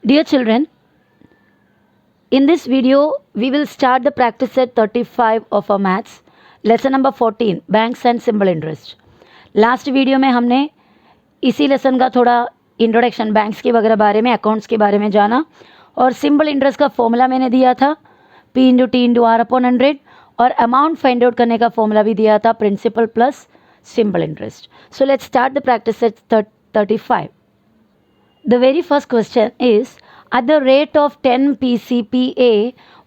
Dear children, in this video, we will start the practice set 35 of our maths, lesson number 14, banks and simple interest. Last video में हमने इसी lesson का थोड़ा introduction banks के वगैरह बारे में, अकाउंट्स के बारे में जाना, और सिंपल इंटरेस्ट का फॉर्मूला मैंने दिया था P into T into R upon 100, और अमाउंट फाइंड आउट करने का फॉर्मूला भी दिया था principal plus simple interest. So let's start the practice set 35. The very first question is, at the rate of 10 PCPA,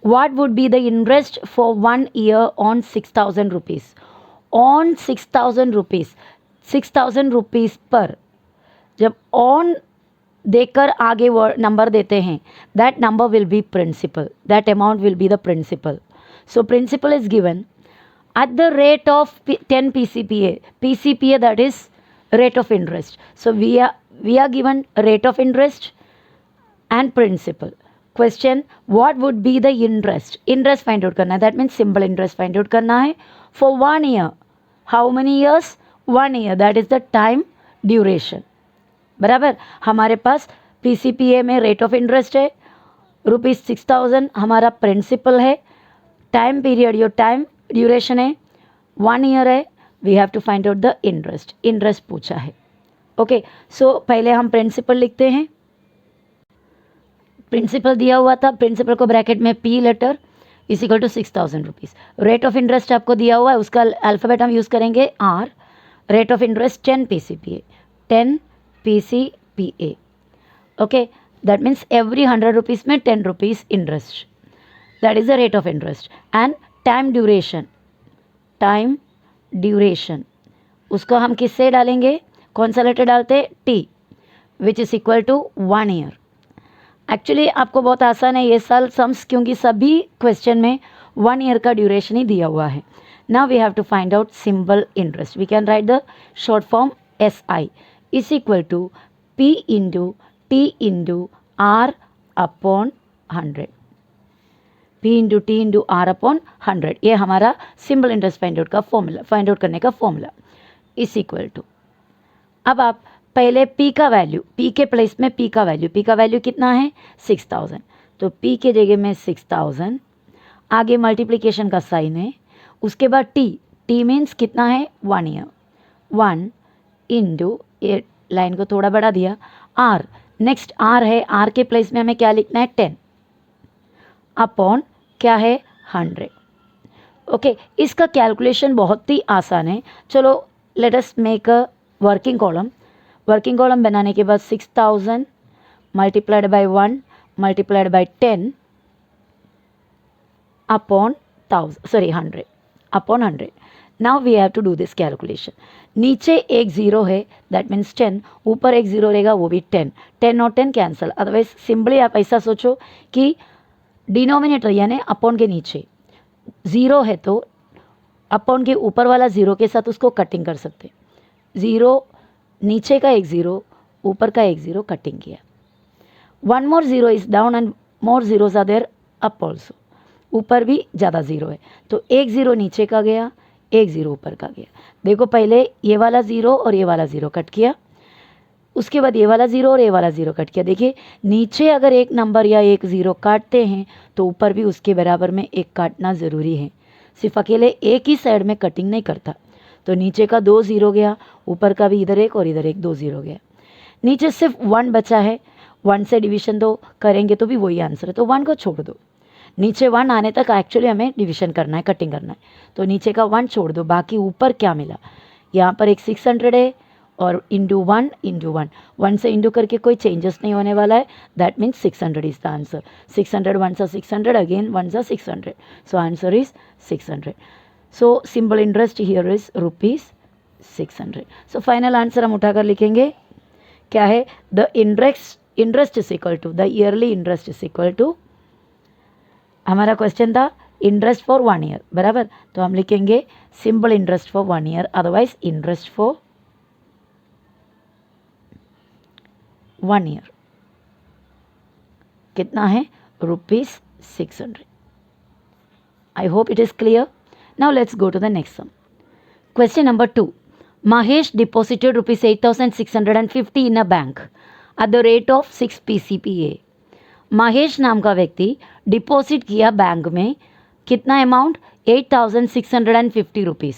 what would be the interest for 1 year on 6,000 rupees? On 6,000 rupees, 6,000 rupees पर जब on देकर आगे number देते हैं, that number will be principal, that amount will be the principal. So principal is given at the rate of 10 PCPA. PCPA, that is rate of interest. So we are given rate of interest and principal. Question, what would be the interest? Interest find out करना है, that means simple interest find out करना है for 1 year. How many years? 1 year, that is the time duration. बराबर, हमारे पास PCPA में rate of interest है ₹6,000, हमारा principal है, time period your time duration है 1 year है, we have to find out the interest. Interest पूछा है. ओके, सो पहले हम प्रिंसिपल लिखते हैं. प्रिंसिपल दिया हुआ था, प्रिंसिपल को ब्रैकेट में P letter is equal to 6,000 rupees. Rate of interest आपको दिया हुआ है, उसका अल्फ़ाबेट हम यूज़ करेंगे R. Rate of interest 10 PCPA, 10 PCPA. Okay, that means every 100 rupees में 10 rupees interest, that is the rate of interest. And time duration उसको हम किससे डालेंगे, कौन सा लेटर डालते, T, which is equal to 1 year. Actually आपको बहुत आसान है ये साल सम्स, क्योंकि सभी क्वेश्चन में 1 ईयर का ड्यूरेशन ही दिया हुआ है. Now we have to find out simple interest. We can write the short form SI is equal to P into T into R upon 100. P into T into R upon 100, ये हमारा simple interest find out का formula, find out करने का formula is equal to. अब आप पहले P का value, P के प्लेस में P का वैल्यू कितना है 6,000, तो P के जगह में 6,000, आगे मल्टीप्लिकेशन का साइन है, उसके बाद T मीन्स कितना है 1 ईयर, 1 इंटू, ये लाइन को थोड़ा बढ़ा दिया, R, नेक्स्ट R है, R के प्लेस में हमें क्या लिखना है 10 अपॉन क्या है 100. ओके, इसका कैलकुलेशन बहुत ही आसान है. चलो let us make a working column बनाने के बाद 6,000 multiplied by 1 multiplied by 10 upon 100 upon 100. Now we have to do this calculation. नीचे एक ज़ीरो है, दैट मीन्स 10, ऊपर एक ज़ीरो रहेगा वो भी 10. 10 और 10 कैंसिल. अदरवाइज सिंपली आप ऐसा सोचो कि डिनोमिनेटर यानी अपॉन के नीचे ज़ीरो है तो अपॉन के ऊपर वाला ज़ीरो के साथ उसको कटिंग कर सकते. ज़ीरो, नीचे का एक ज़ीरो, ऊपर का एक ज़ीरो कटिंग किया. 1 more zero is down and more zeros are there up also. ऊपर भी ज़्यादा ज़ीरो है, तो एक ज़ीरो नीचे का गया, एक ज़ीरो ऊपर का गया. देखो पहले ये वाला ज़ीरो और ये वाला ज़ीरो कट किया, उसके बाद ये वाला ज़ीरो और ये वाला ज़ीरो कट किया. देखिए नीचे अगर एक नंबर या एक ज़ीरो काटते हैं तो ऊपर भी उसके बराबर में एक काटना ज़रूरी है. सिर्फ अकेले एक ही साइड में कटिंग नहीं करता. तो नीचे का 2 ज़ीरो गया, ऊपर का भी इधर एक और इधर एक 2 ज़ीरो गया. नीचे सिर्फ 1 बचा है, 1 से डिवीज़न दो करेंगे तो भी वही आंसर है, तो 1 को छोड़ दो. नीचे 1 आने तक एक्चुअली हमें डिवीज़न करना है, कटिंग करना है, तो नीचे का 1 छोड़ दो. बाकी ऊपर क्या मिला, यहाँ पर एक 600 है और इंटू 1 इंटू 1 से इंटू करके कोई चेंजेस नहीं होने वाला है. That means 600 is the answer. 600 1 सा 600, अगेन 1 सा 600, so answer is 600. So simple interest here is ₹600. So final answer हम उठाकर लिखेंगे क्या है, the interest is equal to, the yearly interest is equal to, हमारा क्वेश्चन था इंटरेस्ट फॉर 1 ईयर, बराबर, तो हम लिखेंगे simple interest for 1 year, otherwise interest for 1 year कितना है ₹600. I hope it is clear. Now let's go to the next sum. Question number 2. Mahesh deposited ₹8,650 in a bank at the rate of 6 PCPA. Mahesh नाम का व्यक्ति deposit किया bank में कितना amount 8,650 rupees,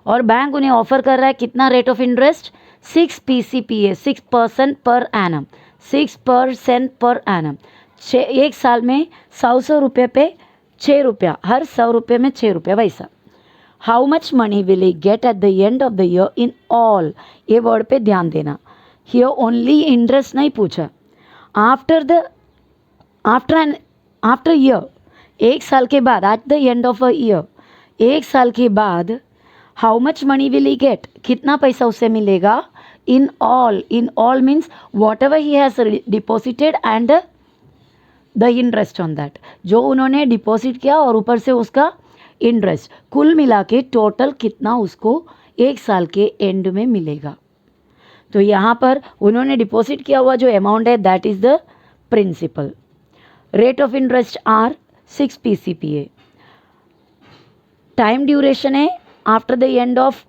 और bank उन्हें ऑफर कर रहा है कितना rate of interest 6 PCPA 6% per annum 6% per annum. 1 साल में 100 रुपये पे 6 रुपया, हर 100 रुपये में 6 रुपया वैसा। How much money will he get at the end of the year in all, ये वर्ड पे ध्यान देना, हियर ओनली इंटरेस्ट नहीं पूछा। आफ्टर ईयर, 1 साल के बाद, at the end of a year, 1 साल के बाद how much money will he get, कितना पैसा उसे मिलेगा in all means whatever he has deposited and the interest on that, जो उन्होंने डिपॉजिट किया और ऊपर से उसका इंटरेस्ट, कुल मिला के टोटल कितना उसको 1 साल के एंड में मिलेगा। तो यहाँ पर उन्होंने डिपॉजिट किया हुआ जो अमाउंट है that is the principal. Rate of interest are 6 PCPA। Time duration है after the end of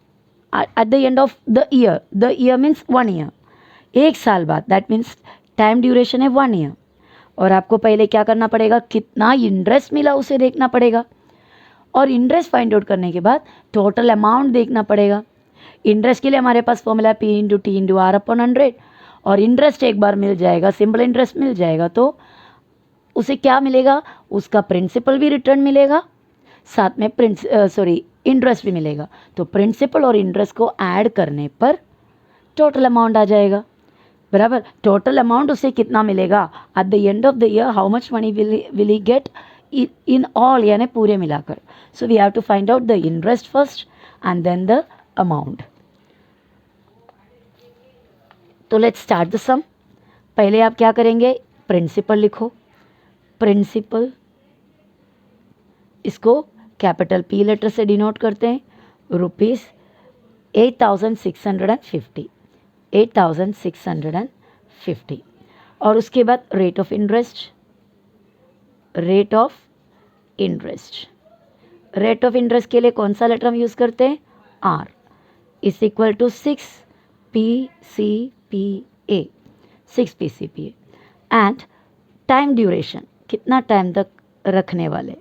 at the end of the year means 1 year, 1 साल बाद, दैट मीन्स टाइम ड्यूरेशन है 1 ईयर। और आपको पहले क्या करना पड़ेगा, कितना इंटरेस्ट मिला उसे देखना पड़ेगा, और इंटरेस्ट फाइंड आउट करने के बाद टोटल अमाउंट देखना पड़ेगा। इंटरेस्ट के लिए हमारे पास फॉर्मूला P × T × R/100, और इंटरेस्ट एक बार मिल जाएगा, सिंपल इंटरेस्ट मिल जाएगा तो उसे क्या मिलेगा, उसका प्रिंसिपल भी रिटर्न मिलेगा, साथ में इंटरेस्ट भी मिलेगा। तो प्रिंसिपल और इंटरेस्ट को ऐड करने पर टोटल अमाउंट आ जाएगा, बराबर। टोटल अमाउंट उसे कितना मिलेगा at the end of the year, how much money will he get in all, यानी पूरे मिलाकर। So we have to find out the interest first and then the amount. तो let's start the sum. पहले आप क्या करेंगे, principal लिखो, principal इसको कैपिटल P लेटर से डिनोट करते हैं, रुपीज़ 8,650, 8,650। और उसके बाद रेट ऑफ इंटरेस्ट, रेट ऑफ इंटरेस्ट के लिए कौन सा लेटर हम यूज़ करते हैं, R is equal to 6 PCPA, 6 PCPA। And time duration, कितना टाइम तक रखने वाले,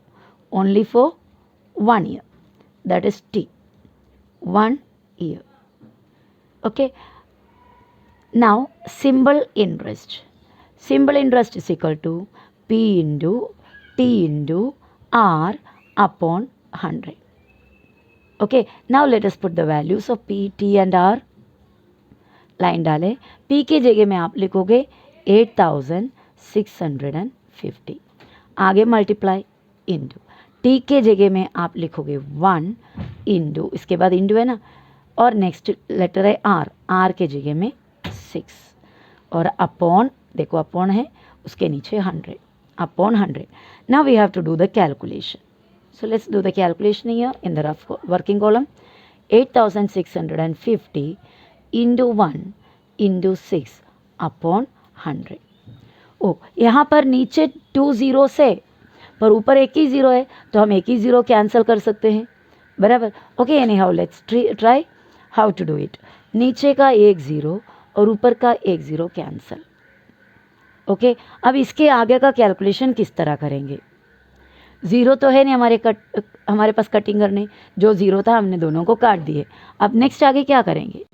only for 1 year, that is T, 1 year. Okay, now simple interest is equal to P × T × R/100. Okay, now let us put the values of P, T and R. Line डालें, P की जगह में आप लिखोगे 8,650, आगे multiply into, T के जगह में आप लिखोगे 1 इंटू, इसके बाद इंटू है ना, और नेक्स्ट लेटर है R के जगह में 6, और अपॉन, देखो अपॉन है, उसके नीचे 100, upon 100। Now we have to do the calculation, so let's do the calculation here in the rough working column. 8,650 into 1 into 6 upon 100। Oh, यहाँ पर नीचे 2 ज़ीरोस है पर ऊपर एक ही ज़ीरो है, तो हम एक ही ज़ीरो कैंसिल कर सकते हैं, बराबर। Okay, anyhow let's try how to do it. नीचे का एक ज़ीरो और ऊपर का एक ज़ीरो कैंसिल। ओके, अब इसके आगे का कैलकुलेशन किस तरह करेंगे, ज़ीरो तो है नहीं हमारे पास कटिंग करने, जो ज़ीरो था हमने दोनों को काट दिए। अब नेक्स्ट आगे क्या करेंगे,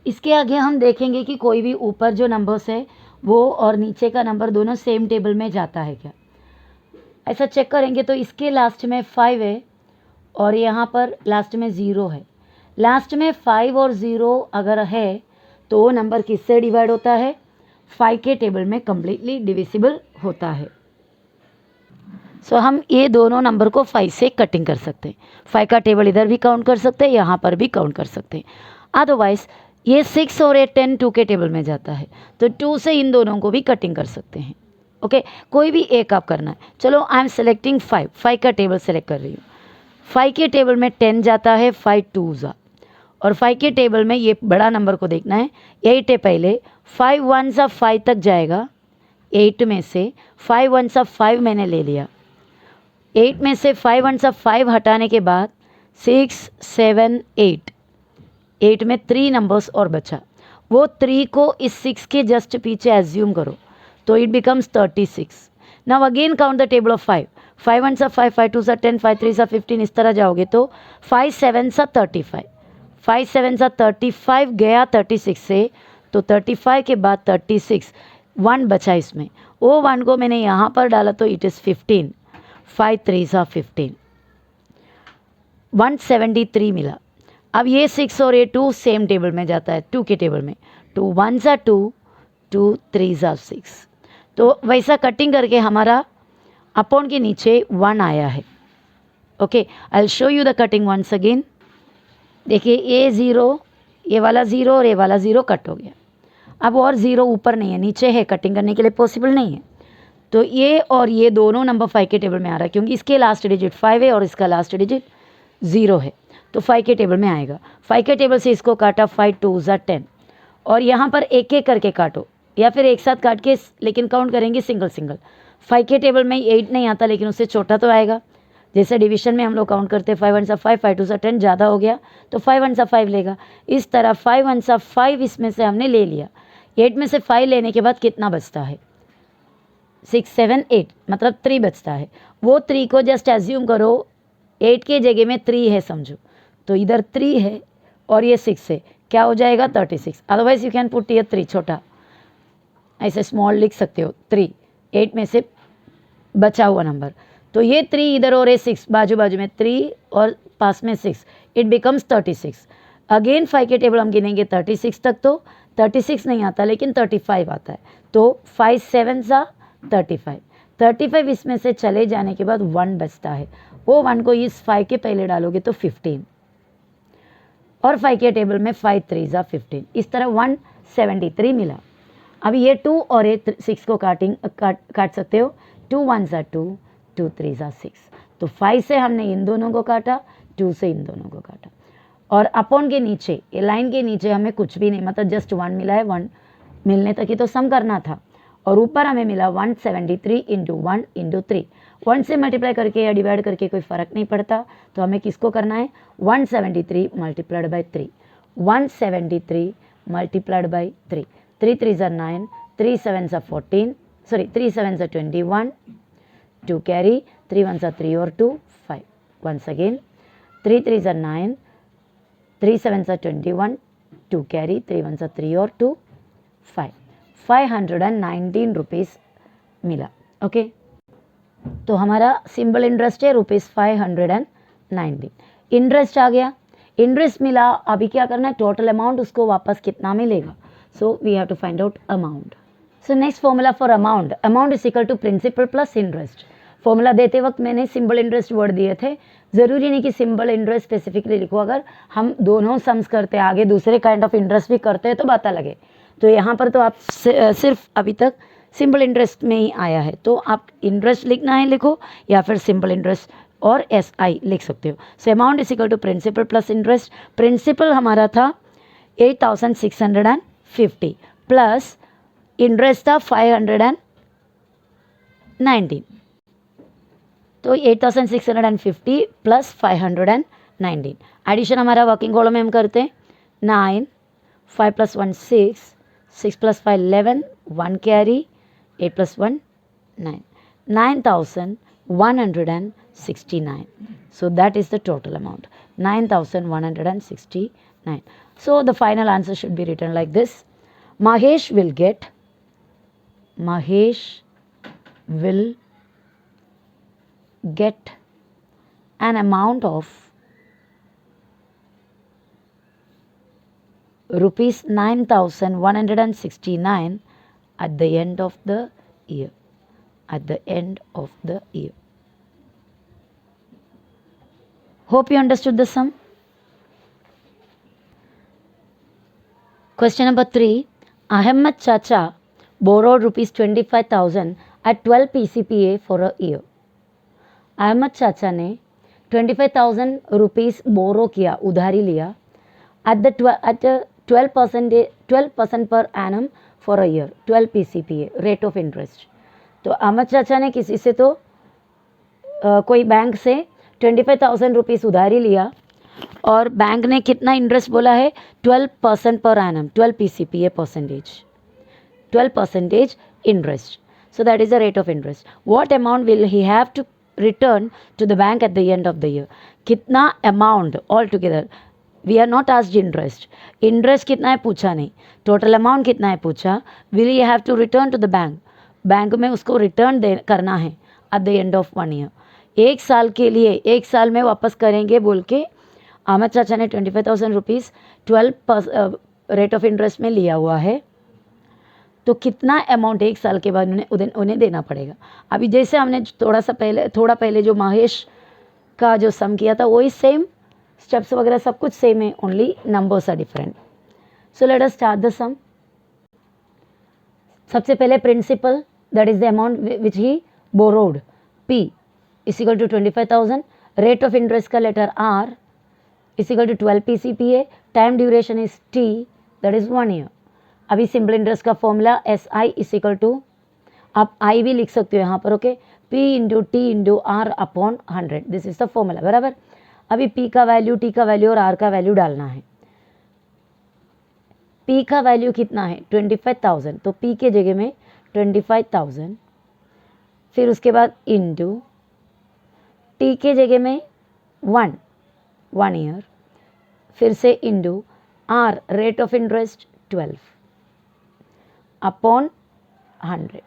इसके आगे हम देखेंगे कि कोई भी ऊपर जो नंबर्स है वो और नीचे का नंबर दोनों सेम टेबल में जाता है क्या, ऐसा चेक करेंगे। तो इसके लास्ट में 5 है और यहाँ पर लास्ट में 0 है। लास्ट में 5 और 0 अगर है तो वो नंबर किससे डिवाइड होता है, 5 के टेबल में कम्प्लीटली डिविजिबल होता है। सो हम ये दोनों नंबर को 5 से कटिंग कर सकते हैं। 5 का टेबल इधर भी काउंट कर सकते हैं, यहाँ पर भी काउंट कर सकते हैं। अदरवाइज ये 6 और ये 10 2 के टेबल में जाता है, तो 2 से इन दोनों को भी कटिंग कर सकते हैं। ओके, कोई भी एक आप करना है। चलो आई एम सेलेक्टिंग 5 का टेबल सेलेक्ट कर रही हूँ। 5 के टेबल में 10 जाता है, 5 2 जा, और 5 के टेबल में ये बड़ा नंबर को देखना है, 8 है पहले, 5 1 सा 5 तक जाएगा। 8 में से 5 1 सा 5 मैंने ले लिया। 8 में से 5 1 सा 5 हटाने के बाद 6 7 8, 8 में 3 नंबर्स और बचा। वो 3 को इस 6 के जस्ट पीछे एज्यूम करो, तो it becomes 36. Now again count the table of 5. 5 1 सा 5, 5 2 सा 10, 5 3 सा 15, इस तरह जाओगे तो 5 7 सा 35, 5 7 सा 35 गया 36 से, तो 35 के बाद 36 1 बचा इसमें, वो 1 को मैंने यहाँ पर डाला तो इट इज़ 15. 5 3 सा 15, 173 मिला. अब ये 6 और ये 2 सेम टेबल में जाता है, 2 के टेबल में. 2 1 सा 2, 2 3 सा 6. तो वैसा कटिंग करके हमारा अपॉन के नीचे 1 आया है. Okay, I will show you the cutting once again. देखिए ये 0, ये वाला 0 और ये वाला 0 कट हो गया. अब और 0 ऊपर नहीं है, नीचे है, कटिंग करने के लिए पॉसिबल नहीं है. तो ये और ये दोनों नंबर 5 के टेबल में आ रहा है, क्योंकि इसके लास्ट डिजिट 5 है और इसका लास्ट डिजिट 0 है, तो 5 के टेबल में आएगा. 5 के टेबल से इसको काटा, 5 2 ज़ा 10, और यहाँ पर एक एक करके काटो या फिर एक साथ काट के, लेकिन काउंट करेंगे सिंगल सिंगल. 5 के टेबल में 8 नहीं आता, लेकिन उससे छोटा तो आएगा. जैसे डिवीजन में हम लोग काउंट करते हैं, 5 1 सा 5, 5 2 सा 10, ज़्यादा हो गया तो 5 1 सा 5 लेगा. इस तरह 5 1 सा 5 इसमें से हमने ले लिया. 8 में से 5 लेने के बाद कितना बचता है, 6 7 8, मतलब 3 बचता है. वो 3 को जस्ट एज्यूम करो 8 के जगह में 3 है समझो, तो इधर 3 है और ये 6 है, क्या हो जाएगा 36. अदरवाइज यू कैन पुट ये 3 छोटा, ऐसे स्मॉल लिख सकते हो. 3 8 में से बचा हुआ नंबर, तो ये 3 इधर और ये 6 बाजू बाजू में, 3 और पास में 6, इट बिकम्स 36. अगेन 5 के टेबल हम गिनेंगे 36 तक, तो 36 नहीं आता लेकिन 35 आता है. तो 5 7 सा 35, 35 इसमें से चले जाने के बाद 1 बचता है. वो 1 को इस 5 के पहले डालोगे तो 15, और 5 के टेबल में 5 3 ज़ा 15, इस तरह 173 मिला. अब ये 2 और ये 6 को काट सकते हो. 2 1 ज़ा 2, 2 3 ज़ा 6, तो 5 से हमने इन दोनों को काटा, 2 से इन दोनों को काटा. और अपॉन के नीचे, ये लाइन के नीचे हमें कुछ भी नहीं, मतलब जस्ट 1 मिला है. 1 मिलने तक ही तो सम करना था, और ऊपर हमें मिला 173 इंटू 1 इंटू 3. 1 से मल्टीप्लाई करके या डिवाइड करके कोई फ़र्क नहीं पड़ता, तो हमें किसको करना है, 173 मल्टीप्लाइड बाई 3, 173 मल्टीप्लाइड बाई 3. 3 3 ज़ा 9, 3 7 ज़ा 14, सॉरी 3 7 ज़ा 21, 2 कैरी, 3 1 ज़ा 3 और 2 5. वंस अगेन 3 3 ज़ा 9, 3 7 ज़ा 21, 2 कैरी, 3 1 ज़ा 3 और 2 5. 519 रुपीज़ मिला. ओके, तो हमारा सिंबल इंटरेस्ट है ₹519. इंटरेस्ट आ गया, इंटरेस्ट मिला. अभी क्या करना है, टोटल अमाउंट उसको वापस कितना मिलेगा, so we have to find out amount. So next formula for amount, amount is equal to principal plus interest. Formula देते वक्त मैंने सिंबल इंटरेस्ट वर्ड दिए थे, ज़रूरी नहीं कि सिंबल इंटरेस्ट स्पेसिफिकली लिखो. अगर हम दोनों सम्स करते हैं, आगे दूसरे काइंड ऑफ इंटरेस्ट भी करते हैं तो बात अलग है. तो यहाँ पर तो आप सिर्फ अभी तक सिंपल इंटरेस्ट में ही आया है, तो आप इंटरेस्ट लिखना है लिखो, या फिर सिंपल इंटरेस्ट और SI लिख सकते हो. So amount is equal to principal plus interest. Principal हमारा था 8650 प्लस इंटरेस्ट था 519, तो 8650 प्लस 519. एडिशन हमारा वर्किंग कॉलम में हम करते हैं. 9 5 + 1 6, 6 + 5 11, 1 carry, 8 + 1 9, 9169. So that is the total amount, 9169. So the final answer should be written like this. Mahesh will get an amount of rupees 9169 at the end of the year. Hope you understood the sum. Question number 3. Ahmed Chacha borrowed rupees 25,000 at 12 PCPA for a year. Ahmad चाचा ने 25,000 rupees बोरो किया, उधारी लिया, at 12% per annum for a year, 12 PCPA rate of interest. तो अहमद चाचा ने किसी से तो कोई बैंक से 25,000 रुपीज़ उधारी लिया, और बैंक ने कितना इंटरेस्ट बोला है, 12% per annum, 12 PCPA percentage, 12% interest. So that is the rate of interest. What amount will he have to return to the bank at the end of the year? कितना amount altogether? We are not asked interest. Interest कितना है पूछा नहीं. Total amount कितना है पूछा. Will he have to return to the bank? Bank में उसको रिटर्न दे करना है at the end of 1 year. एक साल के लिए, एक साल में वापस करेंगे बोल के अहमद चाचा ने 25,000 रुपीज़ 12% रेट ऑफ इंटरेस्ट में लिया हुआ है. तो कितना अमाउंट एक साल के बाद उन्हें देना पड़ेगा. अभी जैसे हमने थोड़ा पहले जो महेश का जो सम किया था वही सेम स्टेप्स वगैरह सब कुछ सेम है, only numbers are different. So let us start the sum. सबसे पहले principal that is the amount which he borrowed P is equal to 25,000. Rate of interest का letter R is equal to 12 PCPA. Time duration is T that is 1 year. अभी simple interest का formula SI is equal to, आप I भी लिख सकते हो यहाँ पर, okay, P into T into R upon 100. This is the formula, बराबर. अभी P का वैल्यू, T का वैल्यू और R का वैल्यू डालना है. P का वैल्यू कितना है 25,000, तो P के जगह में 25,000, फिर उसके बाद इंटू T के जगह में 1 ईयर, फिर से into R rate of interest 12 upon 100.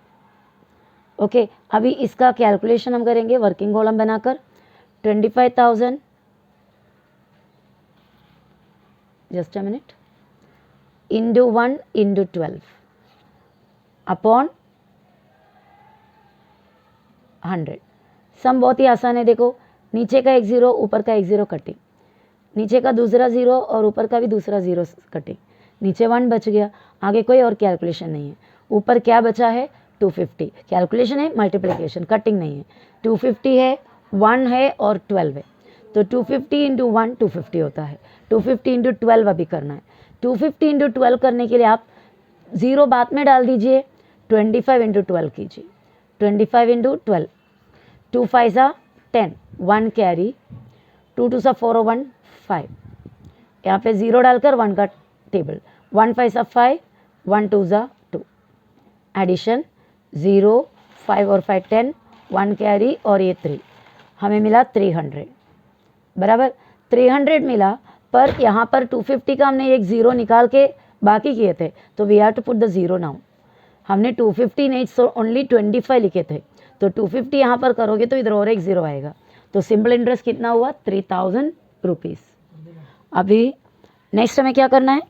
Okay, अभी इसका कैलकुलेशन हम करेंगे वर्किंग कॉलम बनाकर. 25,000, just a minute, into 1 into 12 upon 100. सम बहुत ही आसान है. देखो, नीचे का एक ज़ीरो, ऊपर का एक ज़ीरो कटिंग, नीचे का दूसरा ज़ीरो और ऊपर का भी दूसरा ज़ीरो कटिंग, नीचे 1 बच गया. आगे कोई और कैलकुलेशन नहीं है. ऊपर क्या बचा है 250. कैलकुलेशन है, मल्टीप्लिकेशन, कटिंग नहीं है. 250 है, 1 है और 12 है, तो 250 इंटू 1 250 होता है. 250 इंटू 12 अभी करना है. 250 इंटू 12 करने के लिए आप ज़ीरो बाद में डाल दीजिए. 25 इंटू 12 कीजिए. 25 इंटू 12, 2 5 10, 1 कैरी, 2 2 4 और 1 5. यहाँ पे ज़ीरो डालकर 1 का टेबल. 1 5 5, 1 2 2, एडिशन 0 5 और 5 10, 1 कैरी और ये 3, हमें मिला 300, बराबर. 300 मिला, पर यहाँ पर 250 का हमने एक ज़ीरो निकाल के बाकी किए थे, तो we have to put the zero now. हमने 250 नहीं, सो ओनली 25 लिखे थे, तो 250 यहाँ पर करोगे तो इधर और एक ज़ीरो आएगा. तो सिंपल इंटरेस्ट कितना हुआ 3,000 रुपीज़. अभी नेक्स्ट हमें क्या करना है,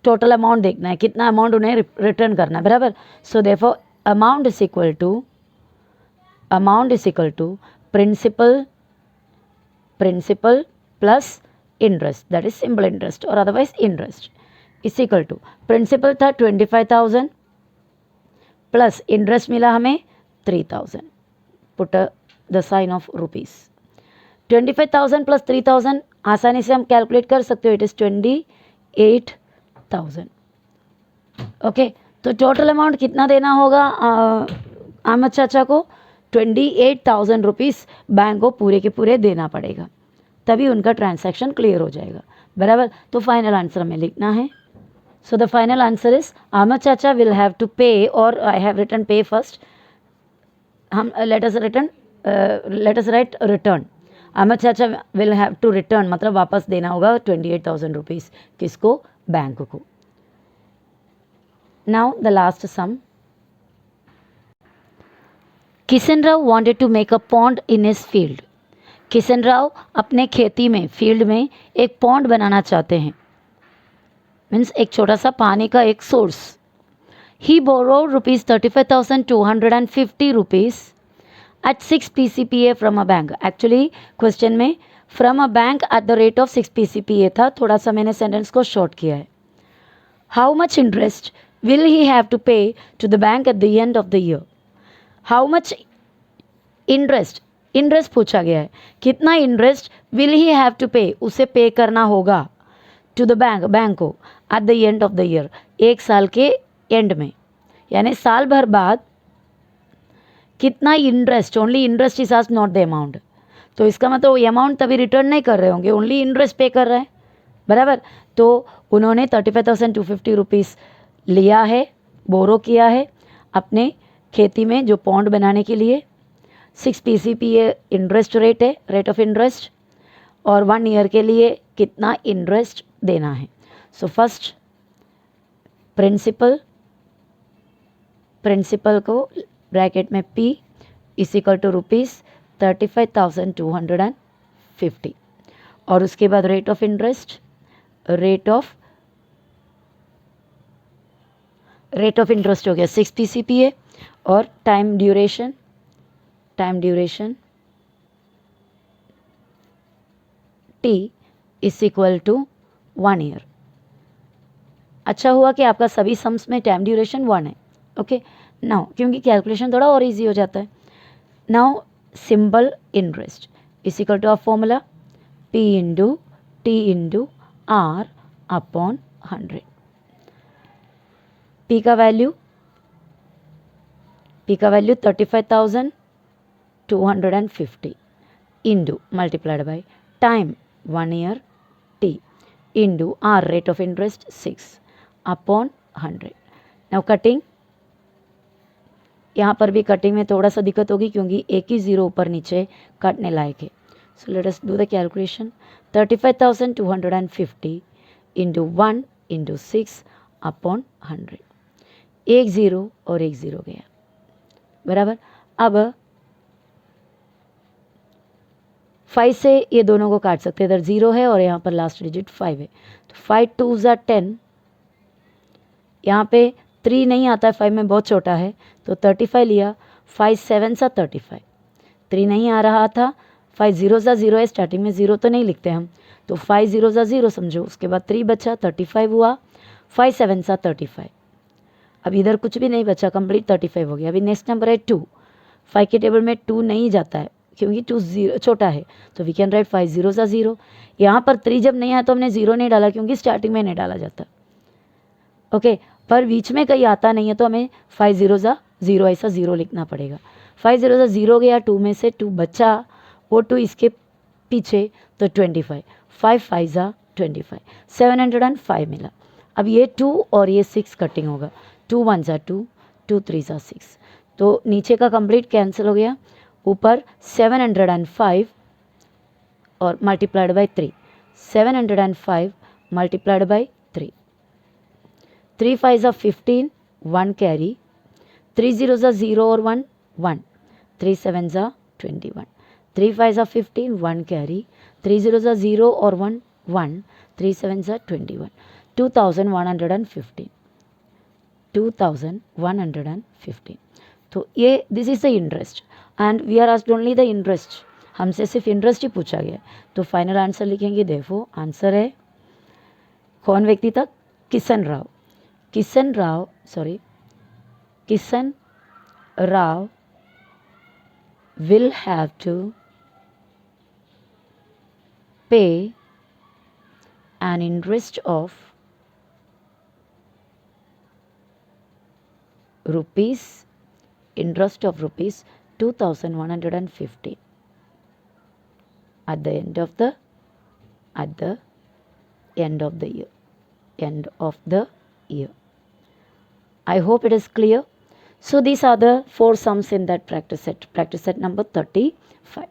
टोटल अमाउंट देखना है, कितना अमाउंट उन्हें रिटर्न करना है, बराबर. So therefore amount is equal to principal plus interest, that is simple interest और otherwise interest, is equal to principal था 25,000 प्लस इंटरेस्ट मिला हमें 3,000. Put the sign of rupees. 25,000 plus 3,000 आसानी से हम कैलकुलेट कर सकते हो. It is 28,000. ओके, तो टोटल अमाउंट कितना देना होगा अहमद चाचा को 28,000 रुपीज़ बैंक को पूरे के पूरे देना पड़ेगा, तभी उनका ट्रांसैक्शन क्लियर हो जाएगा, बराबर. तो फाइनल आंसर हमें लिखना है. So the final answer is Ahmad चाचा विल हैव टू पे, और I have written pay first. हम let us write return. Ahmad चाचा विल हैव टू रिटर्न मतलब वापस देना होगा 28,000 रुपीज़. किसको? बैंक को. Now the last sum. Kishan Rao wanted to make a pond in his field. Kishan Rao अपने खेती में, फील्ड में एक पॉन्ड बनाना चाहते हैं, मीन्स एक छोटा सा पानी का एक source. He borrowed rupees 35,250 rupees at 6 PCPA from a bank. Actually question में from a bank at the rate of 6 PCPA था, थोड़ा सा मैंने सेंटेंस को शॉर्ट किया है. How much interest will he have to pay to the bank at the end of the year. How much interest पूछा गया है, कितना interest will he have to pay, उसे पे करना होगा टू द बैंक को at the end of the year, एक साल के एंड में, यानी साल भर बाद कितना interest. Only interest is asked, not the amount. तो इसका मतलब ये अमाउंट तभी रिटर्न नहीं कर रहे होंगे, ओनली इंटरेस्ट पे कर रहे हैं, बराबर. तो उन्होंने 35,250 रुपीज़ लिया है, बोरो किया है. अपने खेती में जो पॉन्ड बनाने के लिए 6 PCPA इंटरेस्ट रेट है, रेट ऑफ इंटरेस्ट, और 1 ईयर के लिए कितना इंटरेस्ट देना है. सो फर्स्ट प्रिंसिपल को ब्रैकेट में P इज इक्वल टू ₹35,250 और उसके बाद रेट ऑफ इंटरेस्ट हो गया 6 PCPA और time duration T is equal to 1 year. अच्छा हुआ कि आपका सभी सम्स में टाइम ड्यूरेशन 1 है. ओके, नाउ क्योंकि कैलकुलेशन थोड़ा और इजी हो जाता है. Now simple interest is equal to आप formula P into T into R upon 100. P का value 35,250 into multiplied by time 1 year T into R rate of interest 6 upon 100. Now cutting, यहाँ पर भी कटिंग में थोड़ा सा दिक्कत होगी क्योंकि एक ही ज़ीरो ऊपर नीचे काटने लायक है. सो let us do the calculation. 35,250 into 1 into 6 upon 100. एक ज़ीरो और एक ज़ीरो गया, बराबर. अब 5 से ये दोनों को काट सकते हैं, इधर 0 है और यहाँ पर लास्ट डिजिट 5 है. तो 5 2 ज़ा 10, यहाँ पे 3 नहीं आता है, 5 में बहुत छोटा है तो 35 लिया. 5 7 सा 35, 3 नहीं आ रहा था. 5 0 ज़ा 0 है, स्टार्टिंग में 0 तो नहीं लिखते हम, तो 5 0 ज़ा 0 समझो. उसके बाद 3 बचा, 35 हुआ. 5 7 सा 35. अब इधर कुछ भी नहीं बचा, कंप्लीट 35 हो गया. अभी नेक्स्ट नंबर है 2. 5 के टेबल में 2 नहीं जाता है क्योंकि 2 छोटा है, तो वी कैन राइट 5 0 ज़ा 0. यहाँ पर 3 जब नहीं आया तो हमने 0 नहीं डाला क्योंकि स्टार्टिंग में नहीं डाला जाता. ओके, पर बीच में कहीं आता नहीं है तो हमें 5 0 ज़ा 0 ऐसा 0 लिखना पड़ेगा. 5 0 ज़ा 0 गया, 2 में से 2 बचा, वो 2 इसके पीछे, तो 25. 5 5 ज़ा 25, 705 मिला. अब ये 2 और ये 6 कटिंग होगा. 2 1 ज़ा 2, 2 3 ज़ा 6, तो नीचे का कंप्लीट कैंसिल हो गया. ऊपर 705 और मल्टीप्लाइड बाई 3, 705 मल्टीप्लाइड बाई 3. 3 5 ज़ा 15, 1 कैरी. 3 0 ज़ा 0 और 1 1. 3 7 ज़ा 21. 3 5 ज़ा 15, 1 कैरी. 3 0 ज़ा 0 और 1 1. 3 7 ज़ा 21. 2115. 2115. तो ये this is the interest and we are asked only the interest. हमसे सिर्फ इंटरेस्ट ही पूछा गया. तो फाइनल आंसर लिखेंगे. देखो आंसर है, कौन व्यक्ति था? Kishan Rao will have to pay an interest of rupees 2,150 at the end of the year. I hope it is clear. So these are the 4 sums in that practice set number 35.